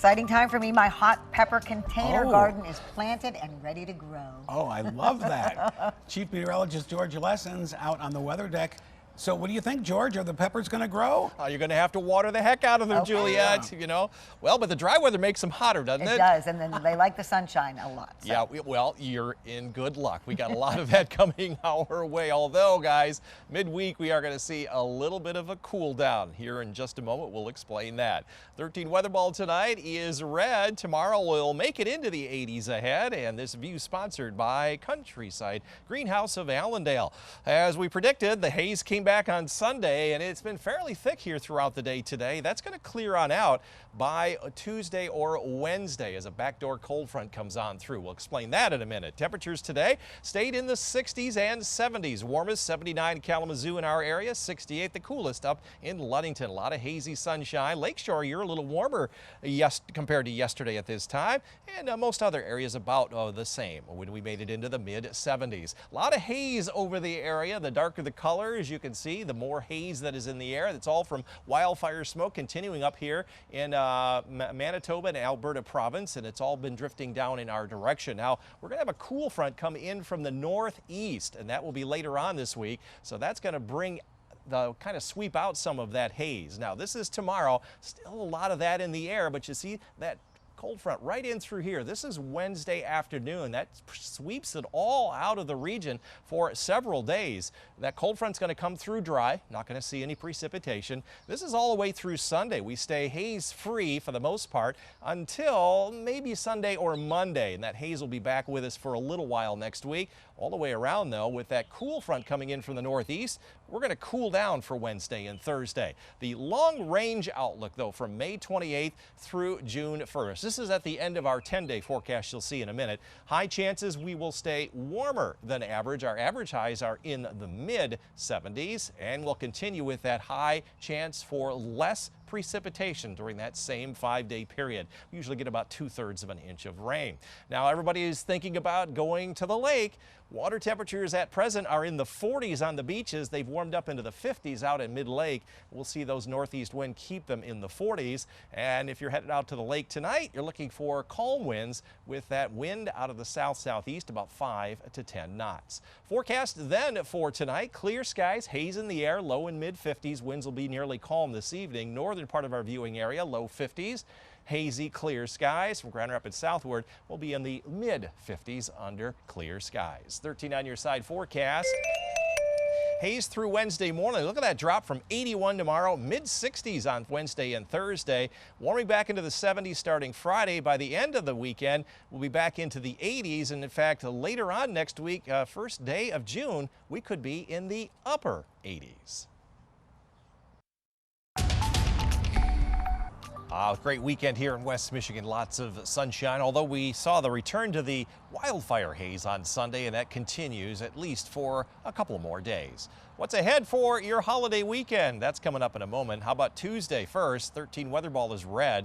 exciting time for me. My hot pepper container garden is planted and ready to grow. Oh, I love that. Chief Meteorologist George Lessons out on the weather deck. So what do you think, George? Are the peppers going to grow? You're going to have to water the heck out of them, Okay. Juliet, you know. Well, but the dry weather makes them hotter, doesn't it? It does, and then they like the sunshine a lot. So. Yeah, well, you're in good luck. We got a lot of that coming our way. Although, guys, midweek we are going to see a little bit of a cool down. Here in just a moment, we'll explain that. 13 weather ball tonight is red. Tomorrow we'll make it into the 80s ahead, and this view sponsored by Countryside Greenhouse of Allendale. As we predicted, the haze came back on Sunday, and it's been fairly thick here throughout the day today. That's going to clear on out by Tuesday or Wednesday as a backdoor cold front comes on through. We'll explain that in a minute. Temperatures today stayed in the 60s and 70s. Warmest 79 Kalamazoo in our area, 68 the coolest up in Ludington. A lot of hazy sunshine. Lakeshore, you're a little warmer compared to yesterday at this time, and most other areas about the same when we made it into the mid 70s. A lot of haze over the area. The darker the color, as you can see, the more haze that is in the air. That's all from wildfire smoke continuing up here in Manitoba and Alberta province, and it's all been drifting down in our direction. Now, we're going to have a cool front come in from the northeast, and that will be later on this week. So that's going to bring kind of sweep out some of that haze. Now, this is tomorrow. Still a lot of that in the air, but you see that cold front right in through here. This is Wednesday afternoon. That sweeps it all out of the region for several days. That cold front's going to come through dry. Not going to see any precipitation. This is all the way through Sunday. We stay haze free for the most part until maybe Sunday or Monday, and that haze will be back with us for a little while next week. All the way around, though, with that cool front coming in from the northeast, we're going to cool down for Wednesday and Thursday. The long-range outlook, though, from May 28th through June 1st. This is at the end of our 10-day forecast you'll see in a minute. High chances we will stay warmer than average. Our average highs are in the mid-70s, and we'll continue with that high chance for less precipitation during that same 5-day period. We usually get about 2/3 of an inch of rain. Now, everybody is thinking about going to the lake. Water temperatures at present are in the 40s on the beaches. They've warmed up into the 50s out at mid-lake. We'll see those northeast winds keep them in the 40s. And if you're headed out to the lake tonight, you're looking for calm winds with that wind out of the south-southeast about 5 to 10 knots. Forecast then for tonight, clear skies, haze in the air, low and mid-50s. Winds will be nearly calm this evening. Northern part of our viewing area, low 50s. Hazy, clear skies from Grand Rapids southward will be in the mid-50s under clear skies. 13 on your side forecast. Haze through Wednesday morning. Look at that drop from 81 tomorrow, mid-60s on Wednesday and Thursday. Warming back into the 70s starting Friday. By the end of the weekend, we'll be back into the 80s. And in fact, later on next week, first day of June, we could be in the upper 80s. Great weekend here in West Michigan. Lots of sunshine, although we saw the return to the wildfire haze on Sunday, and that continues at least for a couple more days. What's ahead for your holiday weekend? That's coming up in a moment. How about Tuesday first? 13 weather ball is red.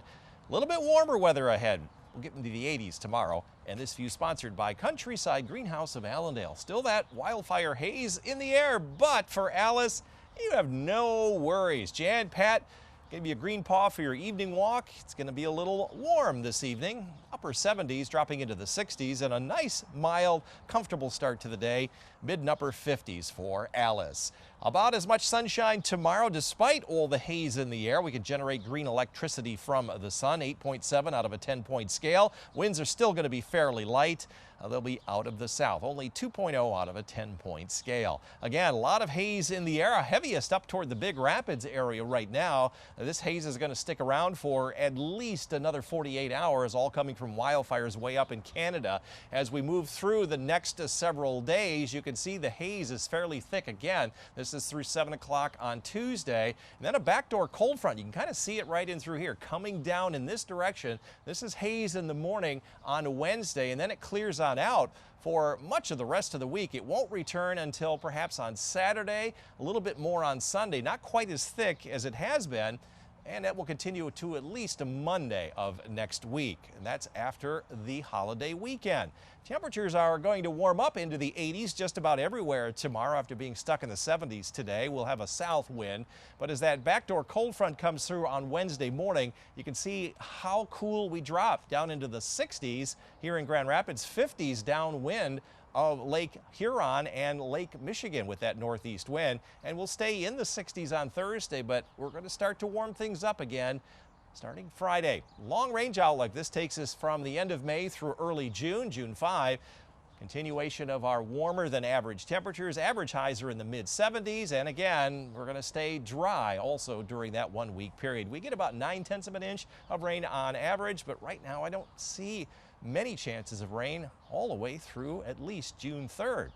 A little bit warmer weather ahead. We'll get into the 80s tomorrow. And this view sponsored by Countryside Greenhouse of Allendale. Still that wildfire haze in the air, but for Alice, you have no worries. Jan, Pat, give you a green paw for your evening walk. It's going to be a little warm this evening. Upper 70s dropping into the 60s, and a nice, mild, comfortable start to the day. Mid and upper 50s for Alice. About as much sunshine tomorrow despite all the haze in the air. We can generate green electricity from the sun, 8.7 out of a 10-point scale. Winds are still going to be fairly light. They'll be out of the south, only 2.0 out of a 10-point scale. Again, a lot of haze in the air, heaviest up toward the Big Rapids area right now. This haze is going to stick around for at least another 48 hours, all coming from wildfires way up in Canada. As we move through the next several days, you can see the haze is fairly thick again. This is through 7 o'clock on Tuesday. And then a backdoor cold front. You can kind of see it right in through here, coming down in this direction. This is haze in the morning on Wednesday, and then it clears on out for much of the rest of the week. It won't return until perhaps on Saturday, a little bit more on Sunday. Not quite as thick as it has been. and that will continue to at least Monday of next week, and that's after the holiday weekend. Temperatures are going to warm up into the 80s just about everywhere tomorrow after being stuck in the 70s today. We'll have a south wind, but as that backdoor cold front comes through on Wednesday morning, you can see how cool we drop down into the 60s here in Grand Rapids, 50s downwind of Lake Huron and Lake Michigan with that northeast wind, and we'll stay in the 60s on Thursday, but we're going to start to warm things up again starting Friday. Long range outlook. This takes us from the end of May through early June, June 5. Continuation of our warmer than average temperatures. Average highs are in the mid 70s, and again, we're going to stay dry also during that 1 week period. We get about 9/10 of an inch of rain on average, but right now I don't see many chances of rain all the way through at least June 3rd.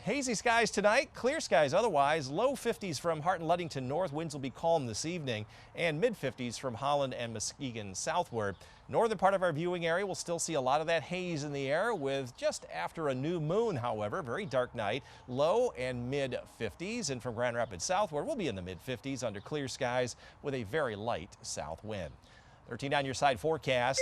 Hazy skies tonight, clear skies otherwise. Low 50s from Hart and Ludington north. Winds will be calm this evening, and mid 50s from Holland and Muskegon southward. Northern part of our viewing area will still see a lot of that haze in the air with just after a new moon, however. Very dark night, low and mid 50s, and from Grand Rapids southward we'll be in the mid 50s under clear skies with a very light south wind. 13 on your side forecast.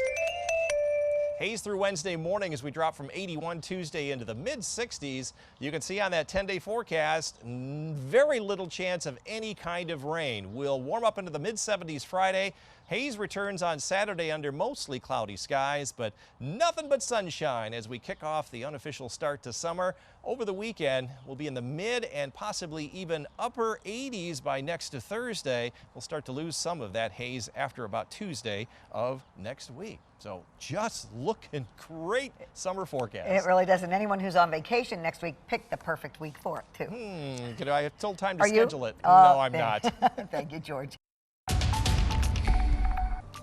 Haze through Wednesday morning as we drop from 81 Tuesday into the mid 60s. You can see on that 10-day forecast, very little chance of any kind of rain. We'll warm up into the mid 70s Friday. Haze returns on Saturday under mostly cloudy skies, but nothing but sunshine as we kick off the unofficial start to summer. Over the weekend, we'll be in the mid and possibly even upper 80s by next to Thursday. We'll start to lose some of that haze after about Tuesday of next week. So just looking great summer forecast. It really does. And anyone who's on vacation next week picked the perfect week for it, too. Could I have still time to Are schedule you? it? No, I'm thank- not. Thank you, George.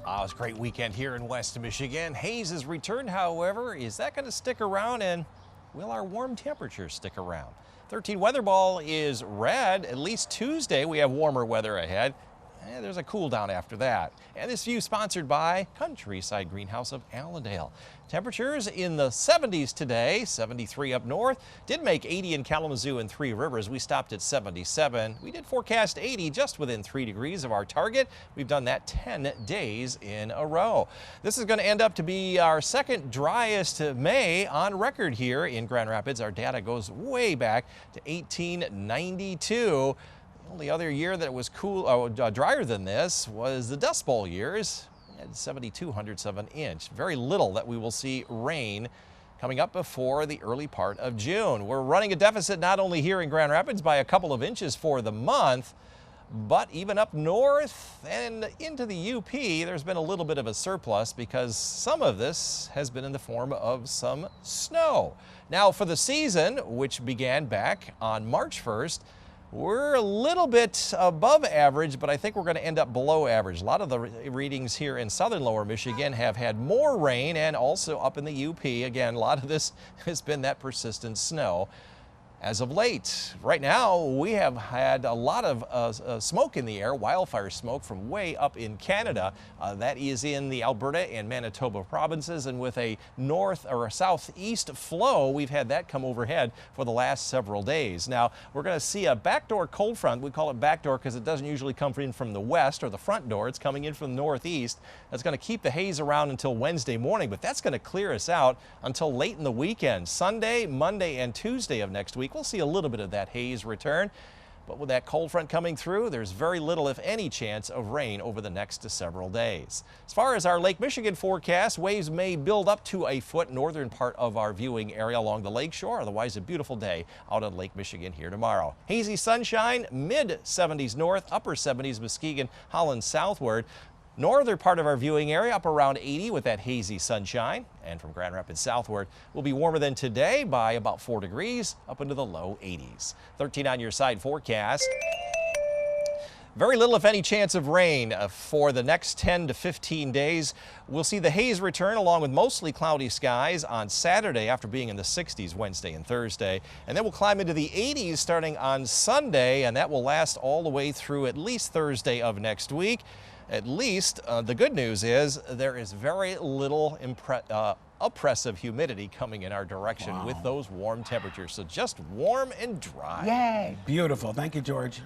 It was a great weekend here in West Michigan. Haze has returned, however. Is that going to stick around, and will our warm temperatures stick around? 13 weather ball is red. At least Tuesday we have warmer weather ahead. And there's a cool down after that. And this view sponsored by Countryside Greenhouse of Allendale. Temperatures in the 70s today, 73 up north. Did make 80 in Kalamazoo and Three Rivers. We stopped at 77. We did forecast 80 just within 3 degrees of our target. We've done that 10 days in a row. This is going to end up to be our second driest May on record here in Grand Rapids. Our data goes way back to 1892. The only other year that it was drier than this was the Dust Bowl years. We had 72 hundredths of an inch. Very little that we will see rain coming up before the early part of June. We're running a deficit not only here in Grand Rapids by a couple of inches for the month, but even up north and into the UP, there's been a little bit of a surplus because some of this has been in the form of some snow. Now for the season, which began back on March 1st, we're a little bit above average, but I think we're going to end up below average. A lot of the readings here in southern lower Michigan have had more rain, and also up in the UP. Again, a lot of this has been that persistent snow. As of late, right now, we have had a lot of smoke in the air, wildfire smoke from way up in Canada. That is in the Alberta and Manitoba provinces, and with a north or a southeast flow, we've had that come overhead for the last several days. Now, we're going to see a backdoor cold front. We call it backdoor because it doesn't usually come in from the west or the front door. It's coming in from the northeast. That's going to keep the haze around until Wednesday morning, but that's going to clear us out until late in the weekend. Sunday, Monday, and Tuesday of next week, we'll see a little bit of that haze return, but with that cold front coming through, there's very little, if any, chance of rain over the next several days. As far as our Lake Michigan forecast, waves may build up to a foot northern part of our viewing area along the lakeshore. Otherwise, a beautiful day out on Lake Michigan here tomorrow. Hazy sunshine, mid 70s north, upper 70s Muskegon, Holland southward. Northern part of our viewing area up around 80 with that hazy sunshine. And from Grand Rapids southward, will be warmer than today by about 4 degrees up into the low 80s. 13 on your side forecast. Very little, if any, chance of rain for the next 10 to 15 days. We'll see the haze return along with mostly cloudy skies on Saturday after being in the 60s Wednesday and Thursday. And then we'll climb into the 80s starting on Sunday, and that will last all the way through at least Thursday of next week. At least the good news is there is very little oppressive humidity coming in our direction with those warm temperatures. So just warm and dry. Yay. Beautiful. Thank you, George.